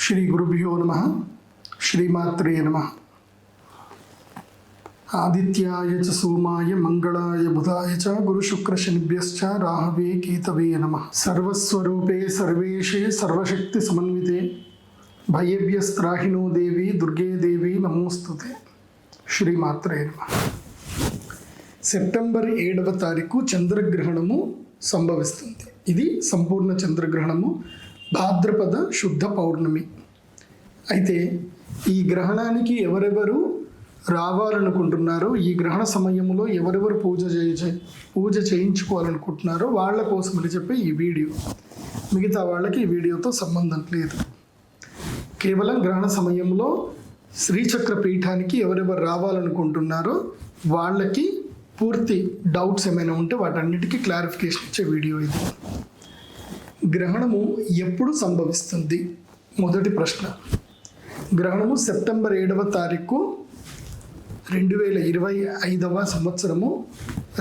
శ్రీ గురుభ్యో నమ. శ్రీమాత్రే నమ. ఆదిత్యాయ చ సోమాయ మంగళాయ బుధాయ చ గురుశుక్రశనిభ్యశ్చ రాహవే కేతవే నమ. సర్వస్వరూపే సర్వేషే సర్వశక్తి సమన్వితే భయేభ్యస్త్రాహినో దేవి దుర్గే దేవి నమోస్తుతే. శ్రీమాత్రే నమ. సెప్టెంబర్ 7వ తారీఖు చంద్రగ్రహణము సంభవిస్తుంది. ఇది సంపూర్ణ చంద్రగ్రహణము, భాద్రపద శుద్ధ పౌర్ణమి. అయితే ఈ గ్రహణానికి ఎవరెవరు రావాలనుకుంటున్నారో, ఈ గ్రహణ సమయంలో ఎవరెవరు పూజ చేయించుకోవాలనుకుంటున్నారో వాళ్ళ కోసమని చెప్పి ఈ వీడియో. మిగతా వాళ్ళకి ఈ వీడియోతో సంబంధం లేదు. కేవలం గ్రహణ సమయంలో శ్రీచక్ర పీఠానికి ఎవరెవరు రావాలనుకుంటున్నారో వాళ్ళకి పూర్తి డౌట్స్ ఏమైనా ఉంటే వాటన్నిటికీ క్లారిఫికేషన్ ఇచ్చే వీడియో ఇది. గ్రహణము ఎప్పుడు సంభవిస్తుంది? మొదటి ప్రశ్న. గ్రహణము సెప్టెంబర్ 7వ తారీఖు 2025వ సంవత్సరము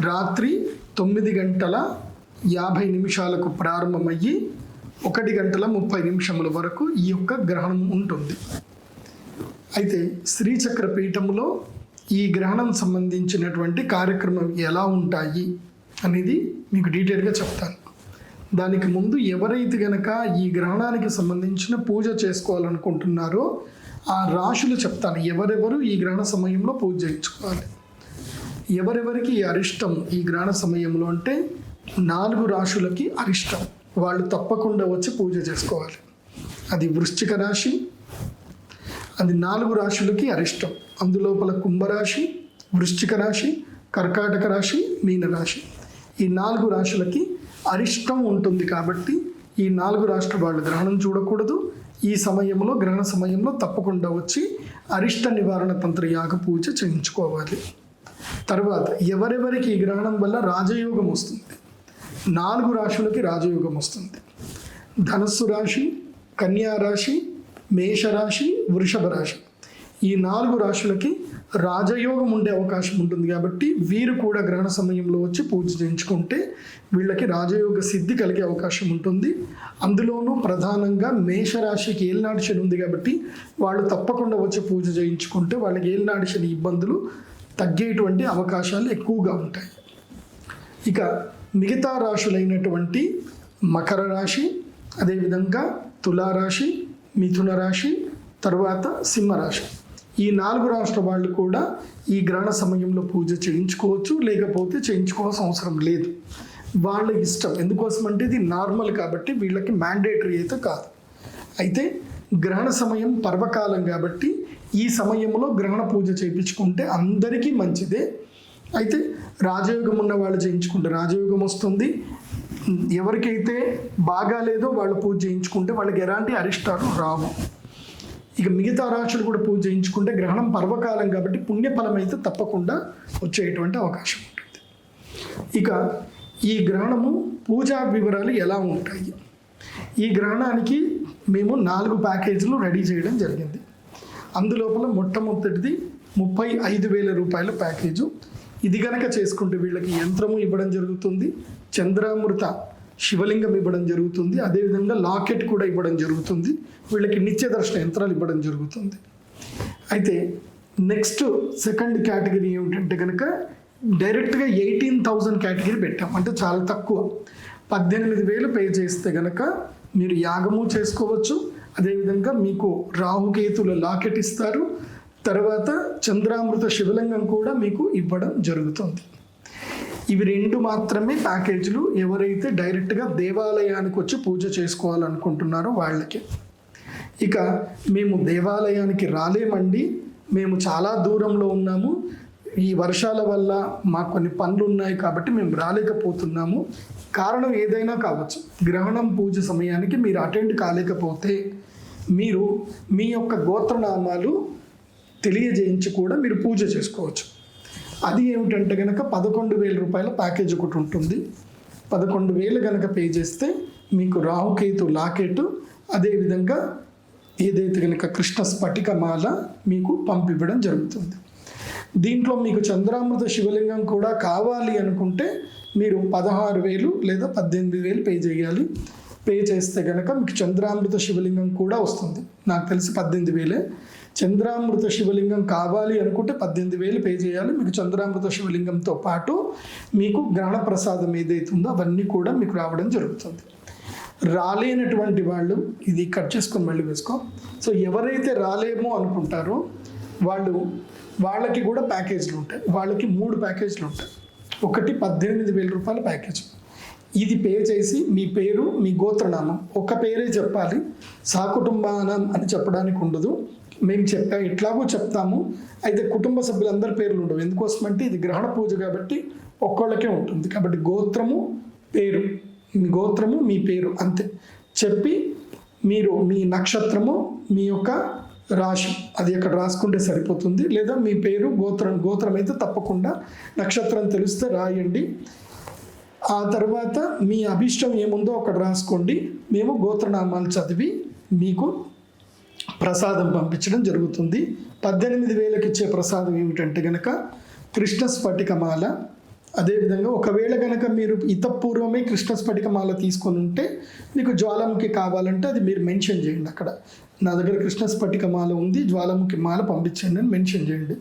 రాత్రి 9:50 ప్రారంభమయ్యి 1:30 వరకు ఈ యొక్క గ్రహణం ఉంటుంది. అయితే శ్రీచక్ర పీఠములో ఈ గ్రహణం సంబంధించినటువంటి కార్యక్రమం ఎలా ఉంటాయి అనేది మీకు డీటెయిల్గా చెప్తాను. దానికి ముందు ఎవరైతే గనక ఈ గ్రహణానికి సంబంధించిన పూజ చేసుకోవాలనుకుంటున్నారో ఆ రాశులు చెప్తాను. ఎవరెవరు ఈ గ్రహణ సమయంలో పూజ చేయించుకోవాలి, ఎవరెవరికి అరిష్టం ఈ గ్రహణ సమయంలో అంటే 4 రాశులకి అరిష్టం. వాళ్ళు తప్పకుండా వచ్చి పూజ చేసుకోవాలి. అది వృశ్చిక రాశి, అది 4 రాశులకి అరిష్టం. అందులోపల కుంభరాశి, వృశ్చిక రాశి, కర్కాటక రాశి, మీనరాశి, ఈ 4 రాశులకి అరిష్టం ఉంటుంది. కాబట్టి ఈ 4 రాష్ట్ర వాళ్ళు గ్రహణం చూడకూడదు. ఈ సమయంలో గ్రహణ సమయంలో తప్పకుండా వచ్చి అరిష్ట నివారణ తంత్ర యాగ పూజ చేయించుకోవాలి. తర్వాత ఎవరెవరికి ఈ గ్రహణం వల్ల రాజయోగం వస్తుంది? 4 రాశులకి రాజయోగం వస్తుంది. ధనస్సు రాశి, కన్యా రాశి, మేషరాశి, వృషభ రాశి, ఈ 4 రాశులకి రాజయోగం ఉండే అవకాశం ఉంటుంది. కాబట్టి వీరు కూడా గ్రహణ సమయంలో వచ్చి పూజ చేయించుకుంటే వీళ్ళకి రాజయోగ సిద్ధి కలిగే అవకాశం ఉంటుంది. అందులోనూ ప్రధానంగా మేషరాశికి ఏలినాటి శని ఉంది కాబట్టి వాళ్ళు తప్పకుండా వచ్చి పూజ చేయించుకుంటే వాళ్ళకి ఏలినాటి శని ఇబ్బందులు తగ్గేటువంటి అవకాశాలు ఎక్కువగా ఉంటాయి. ఇక మిగతా రాశులైనటువంటి మకర రాశి, అదేవిధంగా తులారాశి, మిథున రాశి, తర్వాత సింహరాశి, ఈ 4 రాష్ట్ర వాళ్ళు కూడా ఈ గ్రహణ సమయంలో పూజ చేయించుకోవచ్చు, లేకపోతే చేయించుకోవాల్సిన అవసరం లేదు. వాళ్ళ ఇష్టం. ఎందుకోసం అంటే ఇది నార్మల్ కాబట్టి వీళ్ళకి మ్యాండేటరీ అయితే కాదు. అయితే గ్రహణ సమయం పర్వకాలం కాబట్టి ఈ సమయంలో గ్రహణ పూజ చేయించుకుంటే అందరికీ మంచిదే. అయితే రాజయోగం ఉన్న వాళ్ళు చేయించుకుంటే రాజయోగం వస్తుంది. ఎవరికైతే బాగాలేదో వాళ్ళు పూజ చేయించుకుంటే వాళ్ళకి ఎలాంటి అరిష్టాలు రావు. ఇక మిగతా రాశులు కూడా పూజ చేయించుకుంటే గ్రహణం పర్వకాలం కాబట్టి పుణ్యఫలం అయితే తప్పకుండా వచ్చేటువంటి అవకాశం ఉంటుంది. ఇక ఈ గ్రహణము పూజా వివరాలు ఎలా ఉంటాయి? ఈ గ్రహణానికి మేము 4 ప్యాకేజీలు రెడీ చేయడం జరిగింది. అందులోపల మొట్టమొదటిది 35,000 రూపాయల ప్యాకేజు. ఇది గనక చేసుకుంటే వీళ్ళకి యంత్రము ఇవ్వడం జరుగుతుంది, చంద్రామృత శివలింగం ఇవ్వడం జరుగుతుంది, అదేవిధంగా లాకెట్ కూడా ఇవ్వడం జరుగుతుంది, వీళ్ళకి నిత్య దర్శన యంత్రాలు ఇవ్వడం జరుగుతుంది. అయితే నెక్స్ట్ సెకండ్ కేటగిరీ ఏమిటంటే కనుక డైరెక్ట్గా 18,000 కేటగిరీ పెట్టాం. అంటే చాలా తక్కువ. 18,000 పే చేస్తే కనుక మీరు యాగము చేసుకోవచ్చు. అదేవిధంగా మీకు రాహుకేతుల లాకెట్ ఇస్తారు. తర్వాత చంద్రామృత శివలింగం కూడా మీకు ఇవ్వడం జరుగుతుంది. ఇవి 2 మాత్రమే ప్యాకేజీలు ఎవరైతే డైరెక్ట్గా దేవాలయానికి వచ్చి పూజ చేసుకోవాలనుకుంటున్నారో వాళ్ళకి. ఇక మేము దేవాలయానికి రాలేమండి, మేము చాలా దూరంలో ఉన్నాము, ఈ వర్షాల వల్ల మాకు కొన్ని పనులు ఉన్నాయి కాబట్టి మేము రాలేకపోతున్నాము, కారణం ఏదైనా కావచ్చు. గ్రహణం పూజ సమయానికి మీరు అటెండ్ కాలేకపోతే మీరు మీ యొక్క గోత్రనామాలు తెలియజేయించి కూడా మీరు పూజ చేసుకోవచ్చు. అది ఏమిటంటే కనుక 11,000 రూపాయల ప్యాకేజ్ ఒకటి ఉంటుంది. 11,000 కనుక పే చేస్తే మీకు రాహుకేతు లాకెట్, అదేవిధంగా ఏదైతే కనుక కృష్ణ స్ఫటిక మాల మీకు పంపివ్వడం జరుగుతుంది. దీంట్లో మీకు చంద్రామృత శివలింగం కూడా కావాలి అనుకుంటే మీరు 16,000 లేదా 18,000 పే చేయాలి. పే చేస్తే కనుక మీకు చంద్రామృత శివలింగం కూడా వస్తుంది. నాకు తెలిసి 18,000. చంద్రామృత శివలింగం కావాలి అనుకుంటే 18,000 పే చేయాలి. మీకు చంద్రామృత శివలింగంతో పాటు మీకు గ్రహణ ప్రసాదం ఏదైతుందో అవన్నీ కూడా మీకు రావడం జరుగుతుంది. రాలేనటువంటి వాళ్ళు ఇది కట్ చేసుకొని మళ్ళీ వేసుకో. సో ఎవరైతే రాలేమో అనుకుంటారో వాళ్ళకి కూడా ప్యాకేజీలు ఉంటాయి. వాళ్ళకి 3 ప్యాకేజీలు ఉంటాయి. ఒకటి 18,000 రూపాయల ప్యాకేజ్. ఇది పే చేసి మీ పేరు, మీ గోత్రనామం, ఒక పేరే చెప్పాలి. సహకుటుంబానం అని చెప్పడానికి ఉండదు. మేము ఎట్లాగో చెప్తాము. అయితే కుటుంబ సభ్యులందరి పేర్లు ఉండవు. ఎందుకోసమంటే ఇది గ్రహణ పూజ కాబట్టి ఒక్కళ్ళకే ఉంటుంది. కాబట్టి గోత్రము, పేరు, మీ గోత్రము, మీ పేరు అంతే చెప్పి మీరు మీ నక్షత్రము, మీ యొక్క రాశి అది అక్కడ రాసుకుంటే సరిపోతుంది. లేదా మీ పేరు, గోత్రం అయితే తప్పకుండా నక్షత్రం తెలిస్తే రాయండి. ఆ తర్వాత మీ అభిష్టం ఏముందో అక్కడ రాసుకోండి. మేము గోత్రనామాలు చదివి మీకు ప్రసాదం పంపించడం జరుగుతుంది. 18,000కి ఇచ్చే ప్రసాదం ఏమిటంటే కనుక కృష్ణ స్ఫటికమాల. అదేవిధంగా ఒకవేళ కనుక మీరు ఇతపూర్వమే కృష్ణ స్ఫటికమాల తీసుకొని ఉంటే మీకు జ్వాలాముఖి కావాలంటే అది మీరు మెన్షన్ చేయండి. అక్కడ నా దగ్గర కృష్ణ స్ఫటికమాల ఉంది, జ్వాలాముఖి మాల పంపించండి అని మెన్షన్ చేయండి.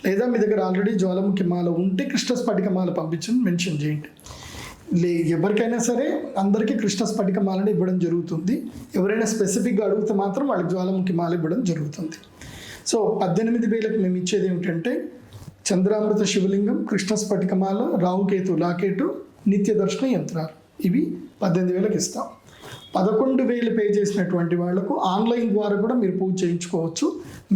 లేదా మీ దగ్గర ఆల్రెడీ జ్వాలాముఖి మాల ఉంటే కృష్ణ స్ఫటికమాల పంపించండి మెన్షన్ చేయండి. ఎవరికైనా సరే అందరికీ కృష్ణ స్ఫటిక మాలని ఇవ్వడం జరుగుతుంది. ఎవరైనా స్పెసిఫిక్గా అడిగితే మాత్రం వాళ్ళకి జ్వాలాముఖి మాల ఇవ్వడం జరుగుతుంది. సో 18,000కి మేము ఇచ్చేది ఏమిటంటే చంద్రామృత శివలింగం, కృష్ణ స్ఫటికమాల, రాహుకేతు లాకెటు, నిత్య దర్శన యంత్రాలు. ఇవి 18,000కి ఇస్తాం. 11,000 పే చేసినటువంటి వాళ్లకు ఆన్లైన్ ద్వారా కూడా మీరు పూజ చేయించుకోవచ్చు.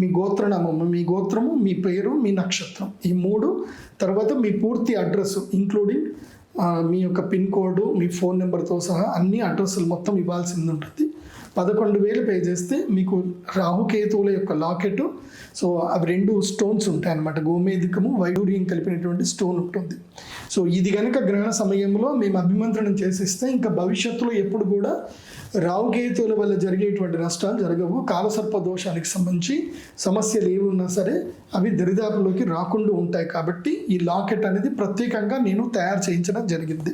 మీ గోత్రనామము, మీ గోత్రము, మీ పేరు, మీ నక్షత్రం, ఈ 3. తర్వాత మీ పూర్తి అడ్రస్ ఇంక్లూడింగ్ మీ యొక్క పిన్ కోడ్, మీ ఫోన్ నెంబర్తో సహా అన్ని అడ్రస్లు మొత్తం ఇవ్వాల్సింది ఉంటుంది. 11,000 పే చేస్తే మీకు రాహుకేతువుల యొక్క లాకెట్, సో అవి 2 స్టోన్స్ ఉంటాయి అన్నమాట. గోమేధికము, వైడూర్యం కలిపినటువంటి స్టోన్ ఉంటుంది. సో ఇది కనుక గ్రహణ సమయంలో మేము అభిమంత్రణం చేసిస్తే ఇంకా భవిష్యత్తులో ఎప్పుడు కూడా రాహుకేతువుల వల్ల జరిగేటువంటి నష్టాలు జరగవు. కాలసర్ప దోషానికి సంబంధించి సమస్యలు ఏవి ఉన్నా సరే అవి దరిదాపులోకి రాకుండా ఉంటాయి. కాబట్టి ఈ లాకెట్ అనేది ప్రత్యేకంగా నేను తయారు చేయించడం జరిగింది.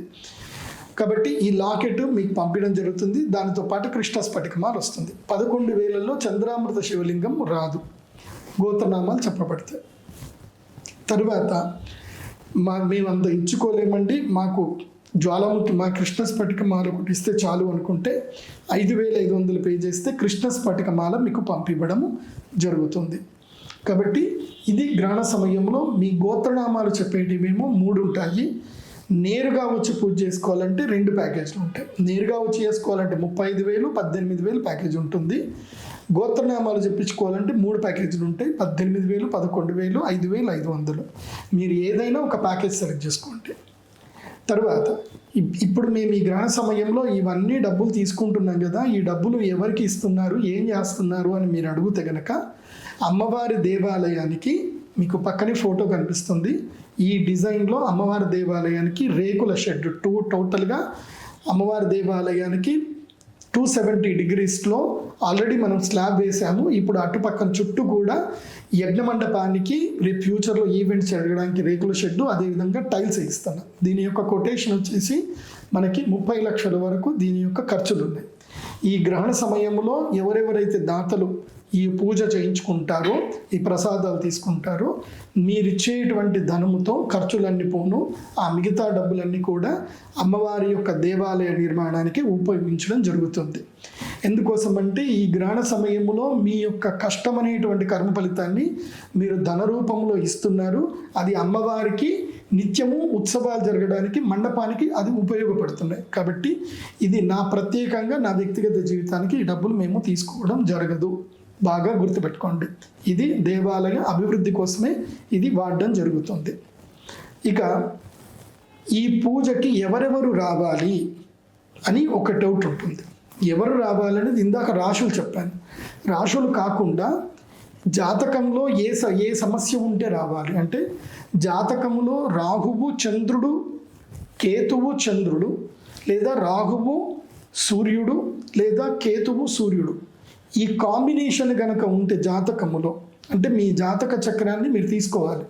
కాబట్టి ఈ లాకెట్ మీకు పంపించడం జరుగుతుంది. దానితో పాటు కృష్ణ స్ఫటికమాల వస్తుంది. 11,000లో చంద్రామృత శివలింగం రాదు, గోత్రనామాలు చెప్పబడతాయి. తరువాత మేము అంత ఇచ్చుకోలేమండి, మాకు జ్వాలాముఖి, మా కృష్ణ స్ఫటికమాల ఒకటి ఇస్తే చాలు అనుకుంటే 5,500 పే చేస్తే కృష్ణ స్ఫటికమాల మీకు పంపివ్వడము జరుగుతుంది. కాబట్టి ఇది గ్రహణ సమయంలో మీ గోత్రనామాలు చెప్పేటివేమో 3 ఉంటాయి. నేరుగా వచ్చి పూజ చేసుకోవాలంటే 2 ప్యాకేజీలు ఉంటాయి. నేరుగా వచ్చి చేసుకోవాలంటే 35,000, 18,000 ప్యాకేజ్ ఉంటుంది. గోత్రనామాలు చెప్పించుకోవాలంటే 3 ప్యాకేజీలు ఉంటాయి. 18,000, 11,000, 5,500. మీరు ఏదైనా ఒక ప్యాకేజ్ సెలెక్ట్ చేసుకోండి. తర్వాత ఇప్పుడు మేము ఈ గ్రహణ సమయంలో ఇవన్నీ డబ్బులు తీసుకుంటున్నాం కదా, ఈ డబ్బులు ఎవరికి ఇస్తున్నారు, ఏం చేస్తున్నారు అని మీరు అడిగితే కనుక అమ్మవారి దేవాలయానికి, మీకు పక్కనే ఫోటో కనిపిస్తుంది, ఈ డిజైన్లో అమ్మవారి దేవాలయానికి రేకుల షెడ్ టోటల్గా అమ్మవారి దేవాలయానికి 270 degreesలో ఆల్రెడీ మనం స్లాబ్ వేసాము. ఇప్పుడు అటుపక్కన చుట్టూ కూడా యజ్ఞ మండపానికి రేపు ఫ్యూచర్లో ఈవెంట్స్ జరగడానికి రేకుల షెడ్డు, అదేవిధంగా టైల్స్ వేయిస్తాను. దీని యొక్క కొటేషన్ వచ్చేసి మనకి 30 లక్షల వరకు దీని యొక్క ఖర్చులు ఉన్నాయి. ఈ గ్రహణ సమయంలో ఎవరెవరైతే దాతలు ఈ పూజ చేయించుకుంటారో, ఈ ప్రసాదాలు తీసుకుంటారో, మీరిచ్చేటువంటి ధనముతో ఖర్చులన్నీ పోను, ఆ మిగతా డబ్బులన్నీ కూడా అమ్మవారి యొక్క దేవాలయ నిర్మాణానికి ఉపయోగించడం జరుగుతుంది. ఎందుకోసం అంటే ఈ గ్రహణ సమయంలో మీ యొక్క కష్టమనేటువంటి కర్మ ఫలితాన్ని మీరు ధన రూపంలో ఇస్తున్నారు. అది అమ్మవారికి నిత్యము ఉత్సవాలు జరగడానికి, మండపానికి అది ఉపయోగపడుతున్నాయి. కాబట్టి ఇది నా ప్రత్యేకంగా నా వ్యక్తిగత జీవితానికి ఈ డబ్బులు మేము తీసుకోవడం జరగదు. బాగా గుర్తుపెట్టుకోండి. ఇది దేవాలయ అభివృద్ధి కోసమే ఇది వాడడం జరుగుతుంది. ఇక ఈ పూజకి ఎవరెవరు రావాలి అని ఒక డౌట్ ఉంటుంది. ఎవరు రావాలనేది ఇందాక రాశులు చెప్పాను. రాశులు కాకుండా జాతకంలో ఏ సమస్య ఉంటే రావాలి అంటే, జాతకంలో రాహువు చంద్రుడు, కేతువు చంద్రుడు, లేదా రాహువు సూర్యుడు, లేదా కేతువు సూర్యుడు, ఈ కాంబినేషన్ కనుక ఉంటే జాతకములో, అంటే మీ జాతక చక్రాన్ని మీరు తీసుకోవాలి.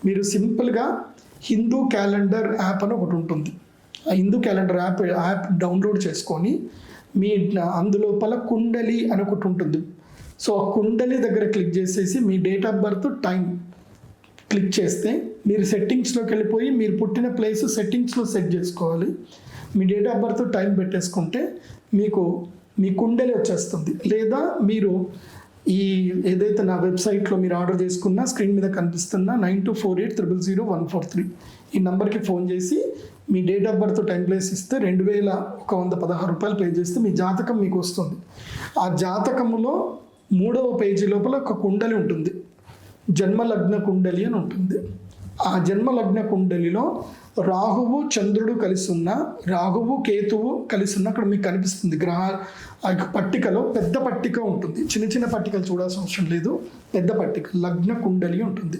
మీరు సింపుల్గా హిందూ క్యాలెండర్ యాప్ అని ఒకటి ఉంటుంది. ఆ హిందూ క్యాలెండర్ యాప్ డౌన్లోడ్ చేసుకొని మీ అందులోపల కుండలి అని ఒకటి ఉంటుంది. సో ఆ కుండలి దగ్గర క్లిక్ చేసేసి మీ date of birth time click చేస్తే మీరు సెట్టింగ్స్లోకి వెళ్ళిపోయి మీరు పుట్టిన ప్లేస్ సెట్టింగ్స్లో సెట్ చేసుకోవాలి. మీ డేట్ ఆఫ్ బర్త్ టైం పెట్టేసుకుంటే మీకు మీ కుండలి వచ్చేస్తుంది. లేదా మీరు ఈ ఏదైతే నా వెబ్సైట్లో మీరు ఆర్డర్ చేసుకున్న స్క్రీన్ మీద కనిపిస్తున్న 9248000143 ఈ నెంబర్కి ఫోన్ చేసి మీ date of birth time place ఇస్తే 2116 రూపాయలు పే చేస్తే మీ జాతకం మీకు వస్తుంది. ఆ జాతకములో 3వ పేజీ లోపల ఒక కుండలి ఉంటుంది, జన్మలగ్న కుండలి అని ఉంటుంది. ఆ జన్మలగ్న కుండలిలో రాహువు చంద్రుడు కలిసి ఉన్న, రాహువు కేతువు కలిసి ఉన్న అక్కడ మీకు కనిపిస్తుంది గ్రహ ఆ యొక్క పట్టికలో పెద్ద పట్టిక ఉంటుంది. చిన్న చిన్న పట్టికలు చూడాల్సిన అవసరం లేదు, పెద్ద పట్టిక లగ్న కుండలి ఉంటుంది.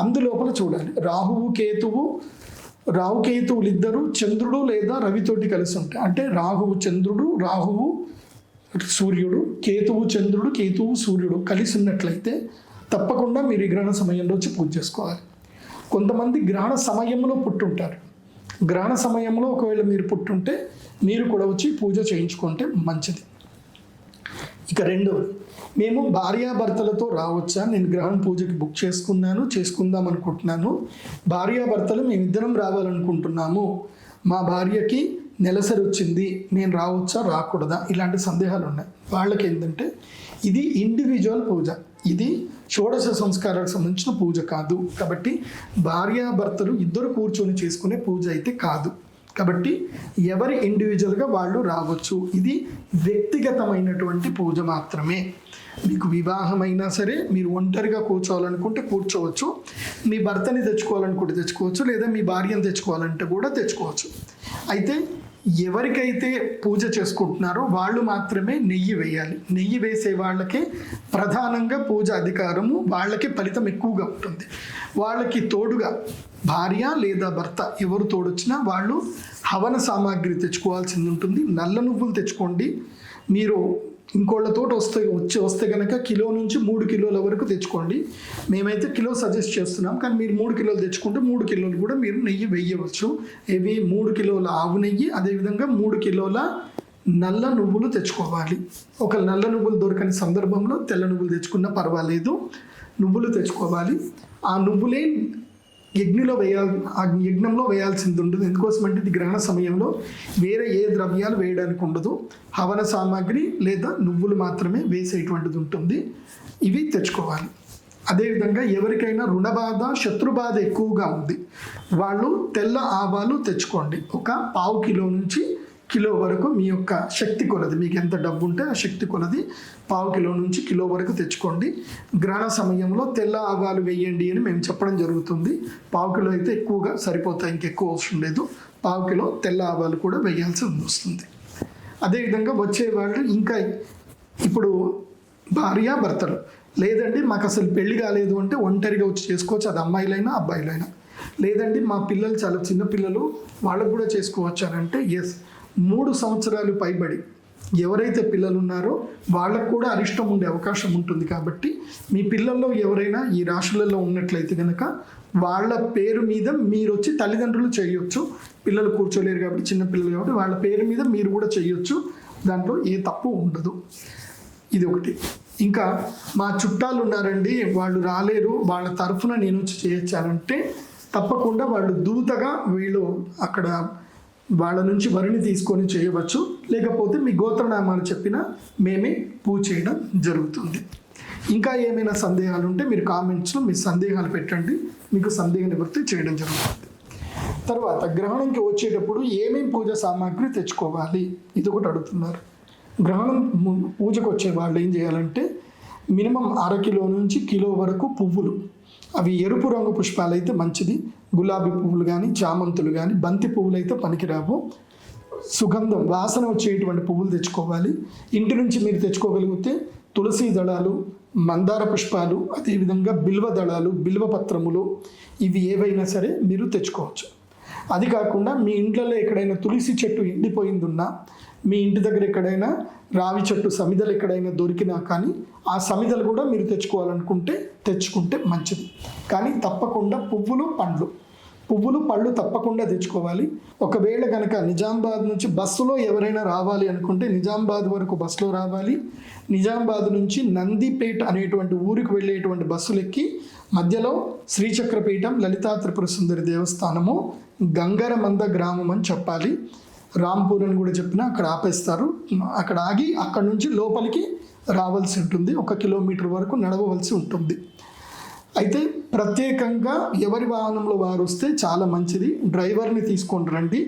అందులోపల చూడాలి రాహువు కేతువులు ఇద్దరు చంద్రుడు లేదా రవితోటి కలిసి ఉంటాయి. అంటే రాహువు చంద్రుడు, రాహువు సూర్యుడు, కేతువు చంద్రుడు, కేతువు సూర్యుడు కలిసి ఉన్నట్లయితే తప్పకుండా మీరు ఈ గ్రహణ సమయంలో వచ్చి పూజ చేసుకోవాలి. కొంతమంది గ్రహణ సమయంలో పుట్టుంటారు. గ్రహణ సమయంలో ఒకవేళ మీరు పుట్టుంటే మీరు కూడా వచ్చి పూజ చేయించుకుంటే మంచిది. ఇక రెండవది, మేము భార్యాభర్తలతో రావచ్చా? నేను గ్రహణ పూజకి బుక్ చేసుకుందాం అనుకుంటున్నాను. భార్యాభర్తలు మేమిద్దరం రావాలనుకుంటున్నాము, మా భార్యకి నెలసరి వచ్చింది, నేను రావచ్చా రాకూడదా? ఇలాంటి సందేహాలు ఉన్నాయి. వాళ్ళకి ఏంటంటే ఇది ఇండివిజువల్ పూజ, ఇది షోడశ సంస్కారాలకు సంబంధించిన పూజ కాదు. కాబట్టి భార్యాభర్తలు ఇద్దరు కూర్చొని చేసుకునే పూజ అయితే కాదు. కాబట్టి ఎవరి ఇండివిజువల్గా వాళ్ళు రావచ్చు. ఇది వ్యక్తిగతమైనటువంటి పూజ మాత్రమే. మీకు వివాహమైనా సరే మీరు ఒంటరిగా కూర్చోవాలనుకుంటే కూర్చోవచ్చు, మీ భర్తని తెచ్చుకోవాలనుకుంటే తెచ్చుకోవచ్చు, లేదా మీ భార్యను తెచ్చుకోవాలంటే కూడా తెచ్చుకోవచ్చు. అయితే ఎవరికైతే పూజ చేసుకుంటున్నారో వాళ్ళు మాత్రమే నెయ్యి వేయాలి. నెయ్యి వేసే వాళ్ళకే ప్రధానంగా పూజ అధికారము, వాళ్ళకి ఫలితం ఎక్కువగా ఉంటుంది. వాళ్ళకి తోడుగా భార్య లేదా భర్త ఎవరు తోడొచ్చినా వాళ్ళు హవన సామాగ్రి తెచ్చుకోవాల్సింది ఉంటుంది. నల్ల నువ్వులు తెచ్చుకోండి. మీరు ఇంకోళ్ళతో వస్తే కనుక కిలో నుంచి 3 కిలోల వరకు తెచ్చుకోండి. మేమైతే కిలో సజెస్ట్ చేస్తున్నాం, కానీ మీరు 3 కిలోలు తెచ్చుకుంటే 3 కిలోలు కూడా మీరు నెయ్యి వేయవచ్చు. ఇవి 3 కిలోల ఆవు నెయ్యి, అదేవిధంగా 3 కిలోల నల్ల నువ్వులు తెచ్చుకోవాలి. ఒక నల్ల నువ్వులు దొరకని సందర్భంలో తెల్ల నువ్వులు తెచ్చుకున్నా పర్వాలేదు, నువ్వులు తెచ్చుకోవాలి. ఆ నువ్వులే యజ్ఞంలో వేయాల్సింది ఉంటుంది. ఎందుకోసమంటే ఇది గ్రహణ సమయంలో వేరే ఏ ద్రవ్యాలు వేయడానికి ఉండదు. హవన సామాగ్రి లేదా నువ్వులు మాత్రమే వేసేటువంటిది ఉంటుంది. ఇవి తెచ్చుకోవాలి. అదేవిధంగా ఎవరికైనా రుణబాధ, శత్రుబాధ ఎక్కువగా ఉంది, వాళ్ళు తెల్ల ఆవాలు తెచ్చుకోండి. ఒక 1/2 కిలో నుంచి కిలో వరకు మీ యొక్క శక్తి కొలది, మీకు ఎంత డబ్బు ఉంటే ఆ శక్తి కొలది 1/2 కిలో నుంచి కిలో వరకు తెచ్చుకోండి. గ్రహణ సమయంలో తెల్ల ఆవాలు వేయండి అని మేము చెప్పడం జరుగుతుంది. 1/2 కిలో అయితే ఎక్కువగా సరిపోతాయి, ఇంకెక్కువ అవసరం లేదు. 1/2 కిలో తెల్ల ఆవాలు కూడా వేయాల్సి వస్తుంది. అదేవిధంగా వచ్చేవాళ్ళు ఇంకా ఇప్పుడు భార్యాభర్తలు లేదండి మాకు అసలు పెళ్లి కాలేదు అంటే ఒంటరిగా వచ్చి చేసుకోవచ్చు. అది అమ్మాయిలైనా అబ్బాయిలైనా. లేదండి మా పిల్లలు చాలా చిన్నపిల్లలు వాళ్ళకు కూడా చేసుకోవచ్చు అని అంటే 3 సంవత్సరాలు పైబడి ఎవరైతే పిల్లలు ఉన్నారో వాళ్ళకు కూడా అరిష్టం ఉండే అవకాశం ఉంటుంది. కాబట్టి మీ పిల్లల్లో ఎవరైనా ఈ రాశులలో ఉన్నట్లయితే కనుక వాళ్ళ పేరు మీద మీరు వచ్చి తల్లిదండ్రులు చేయొచ్చు. పిల్లలు కూర్చోలేరు కాబట్టి చిన్నపిల్లలు కాబట్టి వాళ్ళ పేరు మీద మీరు కూడా చేయొచ్చు. దాంట్లో ఏ తప్పు ఉండదు. ఇది ఒకటి. ఇంకా మా చుట్టాలు ఉన్నారండి వాళ్ళు రాలేరు, వాళ్ళ తరఫున నేను వచ్చి చేయొచ్చానంటే తప్పకుండా వాళ్ళు దూతగా వీళ్ళు అక్కడ వాళ్ళ నుంచి వరిని తీసుకొని చేయవచ్చు. లేకపోతే మీ గోత్రనామాలు చెప్పినా మేమే పూజ చేయడం జరుగుతుంది. ఇంకా ఏమైనా సందేహాలు ఉంటే మీరు కామెంట్స్లో మీ సందేహాలు పెట్టండి, మీకు సందేహ నివృత్తి చేయడం జరుగుతుంది. తర్వాత గ్రహణంకి వచ్చేటప్పుడు ఏమేమి పూజ సామాగ్రి తెచ్చుకోవాలి ఇది ఒకటి అడుగుతున్నారు. గ్రహణం పూజకు వచ్చే వాళ్ళు ఏం చేయాలంటే మినిమం 1/2 కిలో నుంచి కిలో వరకు పువ్వులు, అవి ఎరుపు రంగు పుష్పాలు అయితే మంచిది. గులాబీ పువ్వులు కానీ చామంతులు కానీ, బంతి పువ్వులు అయితే పనికిరావు. సుగంధం వాసన వచ్చేటువంటి పువ్వులు తెచ్చుకోవాలి. ఇంటి నుంచి మీరు తెచ్చుకోగలిగితే తులసి దళాలు, మందార పుష్పాలు, అదేవిధంగా బిల్వ దళాలు, బిల్వ పత్రములు, ఇవి ఏవైనా సరే మీరు తెచ్చుకోవచ్చు. అది కాకుండా మీ ఇంట్లలో ఎక్కడైనా తులసి చెట్టు ఎండిపోయింది ఉన్నా, మీ ఇంటి దగ్గర ఎక్కడైనా రావి చెట్టు సమిదలు ఎక్కడైనా దొరికినా కానీ ఆ సమిదలు కూడా మీరు తెచ్చుకోవాలనుకుంటే తెచ్చుకుంటే మంచిది. కానీ తప్పకుండా పువ్వులు, పండ్లు, పువ్వులు పళ్ళు తప్పకుండా తెచ్చుకోవాలి. ఒకవేళ కనుక నిజామాబాద్ నుంచి బస్సులో ఎవరైనా రావాలి అనుకుంటే నిజామాబాద్ వరకు బస్సులో రావాలి. నిజామాబాద్ నుంచి నందిపేట అనేటువంటి ఊరికి వెళ్ళేటువంటి బస్సులు ఎక్కి మధ్యలో శ్రీచక్రపీఠం, లలితా త్రిపుర సుందరి దేవస్థానము, గంగరమంద గ్రామం అని చెప్పాలి. రాంపూర్ అని కూడా చెప్పినా అక్కడ ఆపేస్తారు. అక్కడ ఆగి అక్కడ నుంచి లోపలికి రావాల్సి ఉంటుంది. 1 కిలోమీటర్ వరకు నడవవలసి ఉంటుంది. అయితే ప్రత్యేకంగా ఎవరి వాహనంలో వారు వస్తే చాలా మంచిది. డ్రైవర్ని తీసుకొని రండి.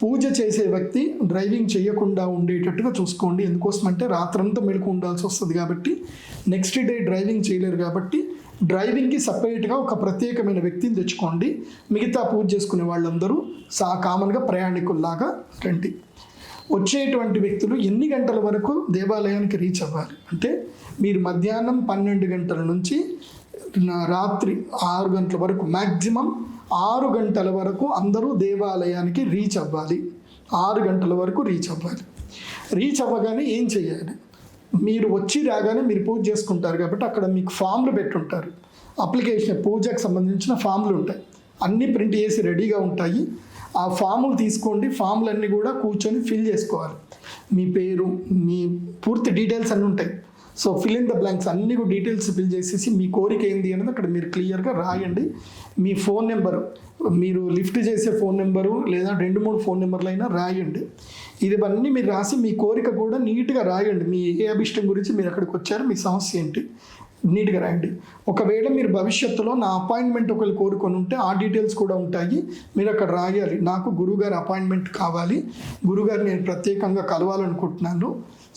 పూజ చేసే వ్యక్తి డ్రైవింగ్ చేయకుండా ఉండేటట్టుగా చూసుకోండి. ఎందుకోసమంటే రాత్రంతా మెలకు ఉండాల్సి వస్తుంది కాబట్టి, నెక్స్ట్ డే డ్రైవింగ్ చేయలేరు కాబట్టి డ్రైవింగ్కి సపరేట్గా ఒక ప్రత్యేకమైన వ్యక్తిని తెచ్చుకోండి. మిగతా పూజ చేసుకునే వాళ్ళందరూ కామన్గా ప్రయాణికుల్లాగా రండి. వచ్చేటువంటి వ్యక్తులు ఎన్ని గంటల వరకు దేవాలయానికి రీచ్ అవ్వాలి అంటే, మీరు మధ్యాహ్నం 12 గంటల నుంచి రాత్రి 6 గంటల వరకు, మ్యాక్సిమం 6 గంటల వరకు అందరూ దేవాలయానికి రీచ్ అవ్వాలి. 6 గంటల వరకు రీచ్ అవ్వాలి. రీచ్ అవ్వగానే ఏం చేయాలి? మీరు వచ్చి రాగానే మీరు పూజ చేసుకుంటారు కాబట్టి అక్కడ మీకు ఫామ్లు పెట్టుంటారు. అప్లికేషన్ పూజకు సంబంధించిన ఫామ్లు ఉంటాయి. అన్నీ ప్రింట్ చేసి రెడీగా ఉంటాయి. ఆ ఫాములు తీసుకోండి. ఫామ్లన్నీ కూడా కూర్చొని ఫిల్ చేసుకోవాలి. మీ పేరు, మీ పూర్తి డీటెయిల్స్ అన్నీ ఉంటాయి. So fill in the blanks అన్ని కూడా డీటెయిల్స్ ఫిల్ చేసేసి మీ కోరిక ఏంది అనేది అక్కడ మీరు క్లియర్గా రాయండి. మీ ఫోన్ నెంబరు, మీరు లిఫ్ట్ చేసే ఫోన్ నెంబరు లేదా 2-3 ఫోన్ నెంబర్లు అయినా రాయండి. ఇవన్నీ మీరు రాసి మీ కోరిక కూడా నీట్గా రాయండి. మీ ఏ అభిష్టం గురించి మీరు అక్కడికి వచ్చారు, మీ సమస్య ఏంటి, నీట్గా రాయండి. ఒకవేళ మీరు భవిష్యత్తులో నా అపాయింట్మెంట్ ఒకరు కోరుకొని ఉంటే ఆ డీటెయిల్స్ కూడా ఉంటాయి. మీరు అక్కడ రాయాలి, నాకు గురువుగారి అపాయింట్మెంట్ కావాలి, గురువుగారు నేను ప్రత్యేకంగా కలవాలనుకుంటున్నాను,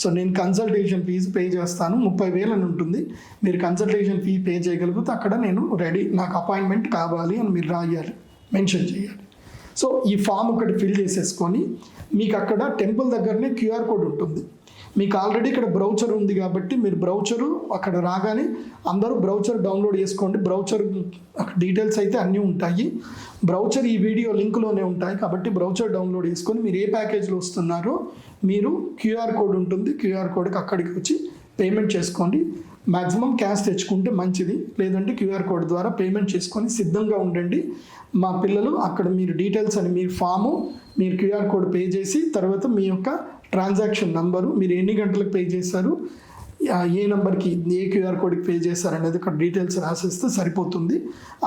సో నేను కన్సల్టేషన్ ఫీజు పే చేస్తాను, 30,000 అని ఉంటుంది, మీరు కన్సల్టేషన్ ఫీ పే చేయగలిగితే అక్కడ నేను రెడీ, నాకు అపాయింట్మెంట్ కావాలి అని మీరు రాయాలి, మెన్షన్ చేయాలి. సో ఈ ఫామ్ ఒకటి ఫిల్ చేసేసుకొని మీకు అక్కడ టెంపుల్ దగ్గరనే క్యూఆర్ కోడ్ ఉంటుంది. మీకు ఆల్రెడీ ఇక్కడ బ్రౌచర్ ఉంది కాబట్టి మీరు బ్రౌచరు అక్కడ రాగానే అందరూ బ్రౌచర్ డౌన్లోడ్ చేసుకోండి. బ్రౌచర్ డీటెయిల్స్ అయితే అన్నీ ఉంటాయి. బ్రౌచర్ ఈ వీడియో లింక్లోనే ఉంటాయి కాబట్టి బ్రౌచర్ డౌన్లోడ్ చేసుకొని మీరు ఏ ప్యాకేజ్లో వస్తున్నారో మీరు క్యూఆర్ కోడ్ ఉంటుంది, క్యూఆర్ కోడ్కి అక్కడికి వచ్చి పేమెంట్ చేసుకోండి. మ్యాక్సిమం క్యాష్ తెచ్చుకుంటే మంచిది, లేదంటే క్యూఆర్ కోడ్ ద్వారా పేమెంట్ చేసుకొని సిద్ధంగా ఉండండి. మా పిల్లలు అక్కడ మీరు డీటెయిల్స్ అని మీ ఫాము, మీరు క్యూఆర్ కోడ్ పే చేసి తర్వాత మీ యొక్క ట్రాన్సాక్షన్ నంబరు, మీరు ఎన్ని గంటలకు పే చేశారు, ఏ నెంబర్కి ఏ క్యూఆర్ కోడ్కి పే చేశారు అనేది అక్కడ డీటెయిల్స్ రాసేస్తే సరిపోతుంది.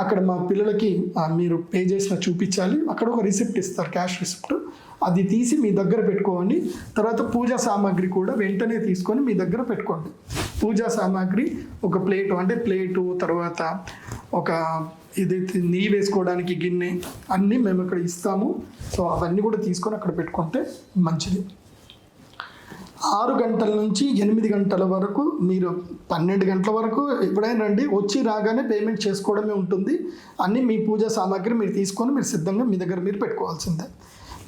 అక్కడ మా పిల్లలకి మీరు పే చేసిన చూపించాలి. అక్కడ ఒక రిసిప్ట్ ఇస్తారు, క్యాష్ రిసిప్ట్, అది తీసి మీ దగ్గర పెట్టుకోండి. తర్వాత పూజా సామాగ్రి కూడా వెంటనే తీసుకొని మీ దగ్గర పెట్టుకోండి. పూజా సామాగ్రి ఒక ప్లేటు, అంటే ప్లేటు, తర్వాత ఒక ఇది నెయ్యి వేసుకోవడానికి గిన్నె, అన్నీ మేము ఇక్కడ ఇస్తాము. సో అవన్నీ కూడా తీసుకొని అక్కడ పెట్టుకుంటే మంచిది. 6 గంటల నుంచి 8 గంటల వరకు, మీరు 12 గంటల వరకు ఎప్పుడైనా రండి. వచ్చి రాగానే పేమెంట్ చేసుకోవడమే ఉంటుంది. అన్నీ మీ పూజా సామాగ్రి మీరు తీసుకొని మీరు సిద్ధంగా మీ దగ్గర మీరు పెట్టుకోవాల్సిందే.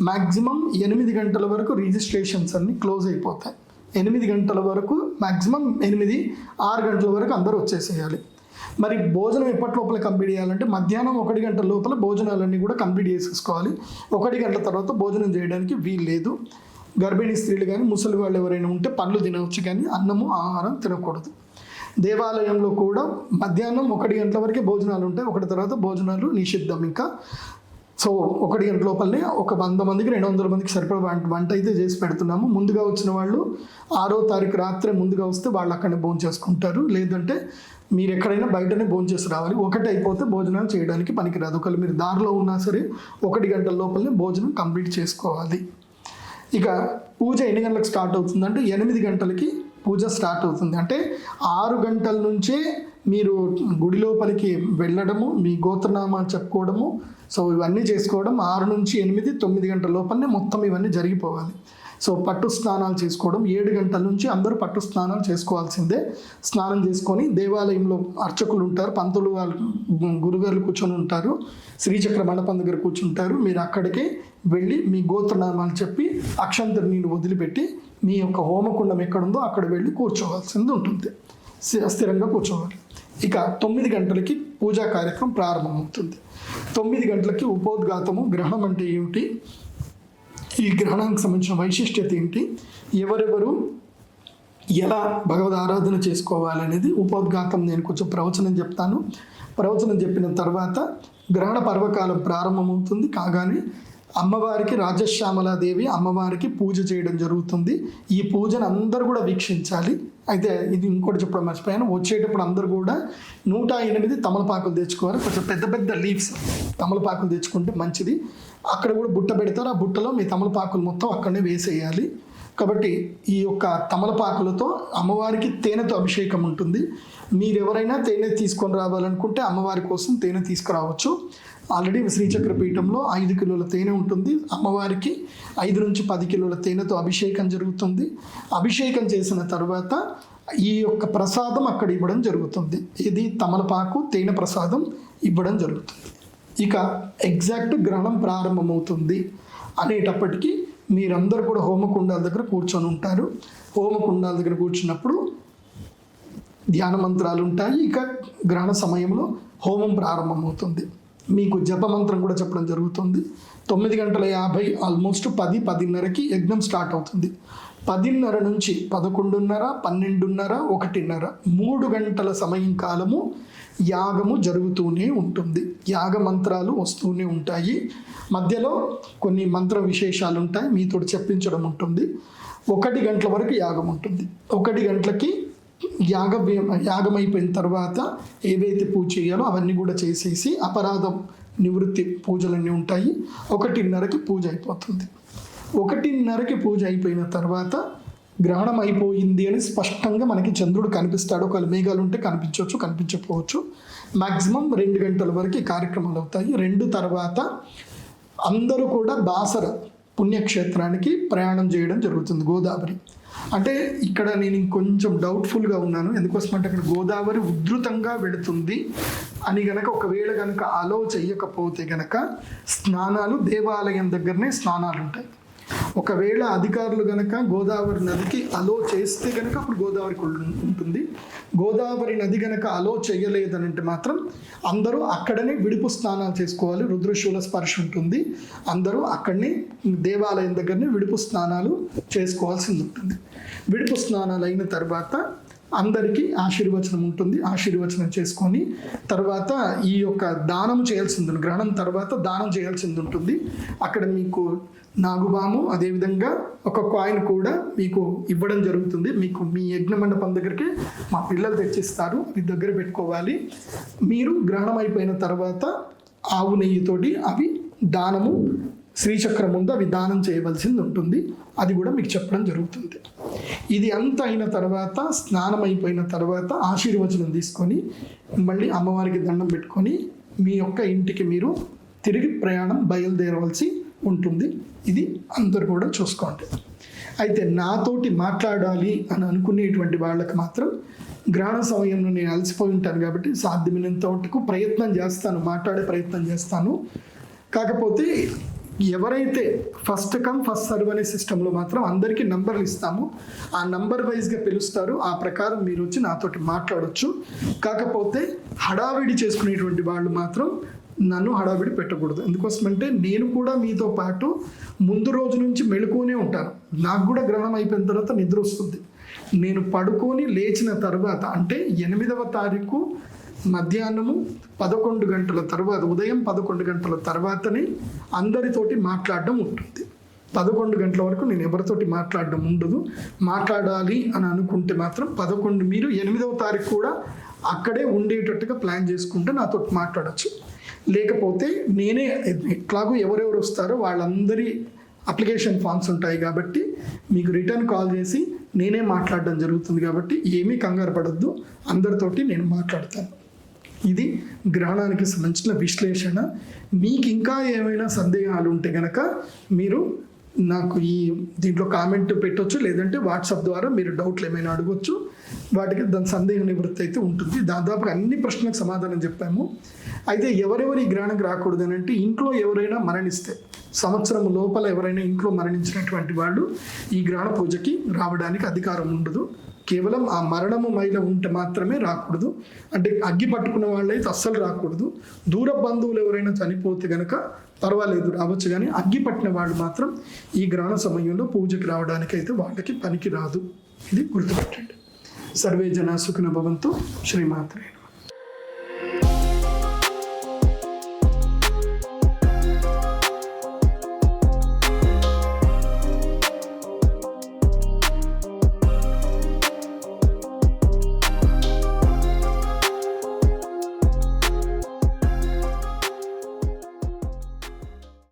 మ్యాక్సిమం 8 గంటల వరకు రిజిస్ట్రేషన్స్ అన్నీ క్లోజ్ అయిపోతాయి. 8 గంటల వరకు మ్యాక్సిమం 6 గంటల వరకు అందరూ వచ్చేసేయాలి. మరి భోజనం ఎప్పటి లోపల కంప్లీట్ చేయాలంటే మధ్యాహ్నం 1 గంట లోపల భోజనాలన్నీ కూడా కంప్లీట్ చేసేసుకోవాలి. 1 గంట తర్వాత భోజనం చేయడానికి వీలు లేదు. గర్భిణీ స్త్రీలు కానీ ముసలి వాళ్ళు ఎవరైనా ఉంటే పండ్లు తినవచ్చు, కానీ అన్నము ఆహారం తినకూడదు. దేవాలయంలో కూడా మధ్యాహ్నం 1 గంటల వరకే భోజనాలు ఉంటాయి. 1 తర్వాత భోజనాలు నిషిద్ధం. ఇంకా సో 1 గంట లోపలనే ఒక 100 మందికి 200 మందికి సరిపడా వంట అయితే చేసి పెడుతున్నాము. ముందుగా వచ్చిన వాళ్ళు 6వ తారీఖు రాత్రే ముందుగా వస్తే వాళ్ళు అక్కడనే భోజనం చేసుకుంటారు. లేదంటే మీరు ఎక్కడైనా బయటనే భోజనం చేసి రావాలి. 1 అయిపోతే భోజనాలు చేయడానికి పనికిరాదు. ఒకవేళ మీరు దారిలో ఉన్నా సరే 1 గంటల లోపలనే భోజనం కంప్లీట్ చేసుకోవాలి. ఇక పూజ ఎన్ని గంటలకు స్టార్ట్ అవుతుంది అంటే 8 గంటలకి పూజ స్టార్ట్ అవుతుంది. అంటే 6 గంటల నుంచే మీరు గుడి లోపలికి వెళ్ళడము, మీ గోత్రనామాలు చెప్పుకోవడము, సో ఇవన్నీ చేసుకోవడం 6 నుంచి 8, 9 గంటల లోపలనే మొత్తం ఇవన్నీ జరిగిపోవాలి. సో పట్టు స్నానాలు చేసుకోవడం 7 గంటల నుంచి అందరూ పట్టు స్నానాలు చేసుకోవాల్సిందే. స్నానం చేసుకొని దేవాలయంలో అర్చకులు ఉంటారు, పంతులు వాళ్ళు, గురుగారు కూర్చొని ఉంటారు, శ్రీచక్ర మండపం దగ్గర కూర్చుంటారు. మీరు అక్కడికి వెళ్ళి మీ గోత్రనామాలు చెప్పి అక్షంతర నీళ్ళు వదిలిపెట్టి మీ యొక్క హోమకుండం ఎక్కడుందో అక్కడ వెళ్ళి కూర్చోవాల్సింది ఉంటుంది. స్థిరంగా కూర్చోవాలి. ఇక 9 గంటలకి పూజా కార్యక్రమం ప్రారంభమవుతుంది. 9 గంటలకి ఉపోద్ఘాతము. గ్రహణం అంటే ఏమిటి, ఈ గ్రహణానికి సంబంధించిన వైశిష్ట్యత ఏంటి, ఎవరెవరు ఎలా భగవద్ ఆరాధన చేసుకోవాలనేది ఉపోద్ఘాతం నేను కొంచెం ప్రవచనం చెప్తాను. ప్రవచనం చెప్పిన తర్వాత గ్రహణ పర్వకాలం ప్రారంభమవుతుంది. కాగానే అమ్మవారికి రాజశ్యామలాదేవి అమ్మవారికి పూజ చేయడం జరుగుతుంది. ఈ పూజను అందరూ కూడా వీక్షించాలి. అయితే ఇది ఇంకోటి చెప్పడం మర్చిపోయాను, వచ్చేటప్పుడు అందరూ కూడా 108 తమలపాకులు తెచ్చుకోవాలి. కొంచెం పెద్ద పెద్ద లీవ్స్ తమలపాకులు తెచ్చుకుంటే మంచిది. అక్కడ కూడా బుట్ట పెడతారు, ఆ బుట్టలో మీ తమలపాకులు మొత్తం అక్కడనే వేసేయాలి. కాబట్టి ఈ యొక్క తమలపాకులతో అమ్మవారికి తేనెతో అభిషేకం ఉంటుంది. మీరు ఎవరైనా తేనె తీసుకొని రావాలనుకుంటే అమ్మవారి కోసం తేనె తీసుకురావచ్చు. ఆల్రెడీ శ్రీచక్ర పీఠంలో 5 కిలోల తేనె ఉంటుంది. అమ్మవారికి 5 నుంచి 10 కిలోల తేనెతో అభిషేకం జరుగుతుంది. అభిషేకం చేసిన తర్వాత ఈ యొక్క ప్రసాదం అక్కడ ఇవ్వడం జరుగుతుంది. ఇది తమలపాకు తేనె ప్రసాదం ఇవ్వడం జరుగుతుంది. ఇక ఎగ్జాక్ట్ గ్రహణం ప్రారంభమవుతుంది అనేటప్పటికీ మీరందరూ కూడా హోమకుండాల దగ్గర కూర్చొని ఉంటారు. హోమకుండాల దగ్గర కూర్చున్నప్పుడు ధ్యాన మంత్రాలు ఉంటాయి. ఇక గ్రహణ సమయంలో హోమం ప్రారంభమవుతుంది. మీకు జపమంత్రం కూడా చెప్పడం జరుగుతుంది. 9:50 ఆల్మోస్ట్ 10-10:30కి యజ్ఞం స్టార్ట్ అవుతుంది. 10:30 నుంచి 11:30, 12:30, 1:30 3 గంటల సమయం కాలము యాగము జరుగుతూనే ఉంటుంది. యాగ మంత్రాలు వస్తూనే ఉంటాయి. మధ్యలో కొన్ని మంత్ర విశేషాలు ఉంటాయి, మీతో చెప్పించడం ఉంటుంది. 1 గంటల వరకు యాగం ఉంటుంది. 1 గంటలకి యాగం అయిపోయిన తర్వాత ఏవైతే పూజ చేయాలో అవన్నీ కూడా చేసేసి అపరాధం నివృత్తి పూజలన్నీ ఉంటాయి. 1:30కి పూజ అయిపోతుంది. 1:30కి పూజ అయిపోయిన తర్వాత గ్రహణం అయిపోయింది అని స్పష్టంగా మనకి చంద్రుడు కనిపిస్తాడు. ఒకవేళ మేఘాలు ఉంటే కనిపించవచ్చు, కనిపించకపోవచ్చు. మ్యాక్సిమం 2 గంటల వరకు కార్యక్రమాలు అవుతాయి. 2 తర్వాత అందరూ కూడా బాసర పుణ్యక్షేత్రానికి ప్రయాణం చేయడం జరుగుతుంది. గోదావరి అంటే ఇక్కడ నేను ఇంకొంచెం డౌట్ఫుల్గా ఉన్నాను. ఎందుకోసం అంటే అక్కడ గోదావరి ఉధృతంగా వెళుతుంది అని గనక ఒకవేళ కనుక అలో చెయ్యకపోతే గనక స్నానాలు దేవాలయం దగ్గరనే స్నానాలు ఉంటాయి. ఒకవేళ అధికారులు గనక గోదావరి నదికి అలో చేస్తే గనక అప్పుడు గోదావరికి ఉంటుంది. గోదావరి నది గనక అలో చేయలేదనంటే మాత్రం అందరూ అక్కడనే విడుపు స్నానాలు చేసుకోవాలి. రుద్రశూల స్పర్శ ఉంటుంది. అందరూ అక్కడనే దేవాలయం దగ్గరనే విడుపు స్నానాలు చేసుకోవాల్సింది ఉంటుంది. విడుపు స్నానాలు అయిన తర్వాత అందరికీ ఆశీర్వచనం ఉంటుంది. ఆశీర్వచనం చేసుకొని తర్వాత ఈ యొక్క దానం చేయాల్సింది ఉంటుంది. గ్రహణం తర్వాత దానం చేయాల్సింది ఉంటుంది. అక్కడ మీకు నాగుబాము అదేవిధంగా ఒక కాయిన్ కూడా మీకు ఇవ్వడం జరుగుతుంది. మీకు మీ యజ్ఞ మండపం దగ్గరికి మా పిల్లలు తెచ్చిస్తారు, మీ దగ్గర పెట్టుకోవాలి. మీరు గ్రహణం అయిపోయిన తర్వాత ఆవు నెయ్యితోటి అవి దానము శ్రీచక్రం ముందు అవి దానం చేయవలసింది ఉంటుంది. అది కూడా మీకు చెప్పడం జరుగుతుంది. ఇది అంతా అయిన తర్వాత స్నానం అయిపోయిన తర్వాత ఆశీర్వచనం తీసుకొని మళ్ళీ అమ్మవారికి దండం పెట్టుకొని మీ యొక్క ఇంటికి మీరు తిరిగి ప్రయాణం బయలుదేరవలసి ఉంటుంది. ఇది అందరు కూడా చూసుకోండి. అయితే నాతోటి మాట్లాడాలి అని అనుకునేటువంటి వాళ్ళకి మాత్రం గ్రహణ సమయంలో నేను అలసిపోయి ఉంటాను కాబట్టి సాధ్యమైనంత వరకు ప్రయత్నం చేస్తాను, మాట్లాడే ప్రయత్నం చేస్తాను. కాకపోతే ఎవరైతే ఫస్ట్ కమ్ ఫస్ట్ సర్వ్ అనే సిస్టంలో మాత్రం అందరికీ నంబర్లు ఇస్తాము. ఆ నంబర్ వైజ్గా పిలుస్తారు. ఆ ప్రకారం మీరు వచ్చి నాతోటి మాట్లాడవచ్చు. కాకపోతే హడావిడి చేసుకునేటువంటి వాళ్ళు మాత్రం నన్ను హడావిడి పెట్టకూడదు. ఎందుకోసమంటే నేను కూడా మీతో పాటు ముందు రోజు నుంచి మెళుకునే ఉంటాను. నాకు కూడా గ్రహణం అయిపోయిన తర్వాత నిద్ర వస్తుంది. నేను పడుకొని లేచిన తర్వాత అంటే 8వ తారీఖు మధ్యాహ్నము 11 గంటల తర్వాత ఉదయం 11 గంటల తర్వాతనే అందరితోటి మాట్లాడడం ఉంటుంది. 11 గంటల వరకు నేను ఎవరితోటి మాట్లాడడం ఉండదు. మాట్లాడాలి అని అనుకుంటే మాత్రం 11 మీరు 8వ తారీఖు కూడా అక్కడే ఉండేటట్టుగా ప్లాన్ చేసుకుంటే నాతో మాట్లాడచ్చు. లేకపోతే నేనే ఎట్లాగో ఎవరెవరు వస్తారో వాళ్ళందరి అప్లికేషన్ ఫామ్స్ ఉంటాయి కాబట్టి మీకు రిటర్న్ కాల్ చేసి నేనే మాట్లాడడం జరుగుతుంది. కాబట్టి ఏమీ కంగారు పడద్దు, అందరితోటి నేను మాట్లాడతాను. ఇది గ్రహణానికి సంబంధించిన విశ్లేషణ. మీకు ఇంకా ఏమైనా సందేహాలు ఉంటే కనుక మీరు నాకు దీంట్లో కామెంట్ పెట్టవచ్చు, లేదంటే వాట్సాప్ ద్వారా మీరు డౌట్లు ఏమైనా అడగవచ్చు. వాటికి దాని సందేహ నివృత్తి అయితే ఉంటుంది. దాదాపుగా అన్ని ప్రశ్నలకు సమాధానం చెప్పాము. అయితే ఎవరెవరు ఈ గ్రహణకు రాకూడదు అని అంటే ఇంట్లో ఎవరైనా మరణిస్తే, సంవత్సరం లోపల ఎవరైనా ఇంట్లో మరణించినటువంటి వాళ్ళు ఈ గ్రహణ పూజకి రావడానికి అధికారం ఉండదు. కేవలం ఆ మరణము మైల ఉంటే మాత్రమే రాకూడదు. అంటే అగ్గి పట్టుకున్న వాళ్ళైతే అస్సలు రాకూడదు. దూర బంధువులు ఎవరైనా చనిపోతే కనుక పర్వాలేదు రావచ్చు, కానీ అగ్గి పట్టిన వాళ్ళు మాత్రం ఈ గ్రహణ సమయంలో పూజకి రావడానికి అయితే వాళ్ళకి పనికి రాదు. ఇది గుర్తుపెట్టండి. సర్వే జనా సుఖినో భవంతు. శ్రీమాత్రే.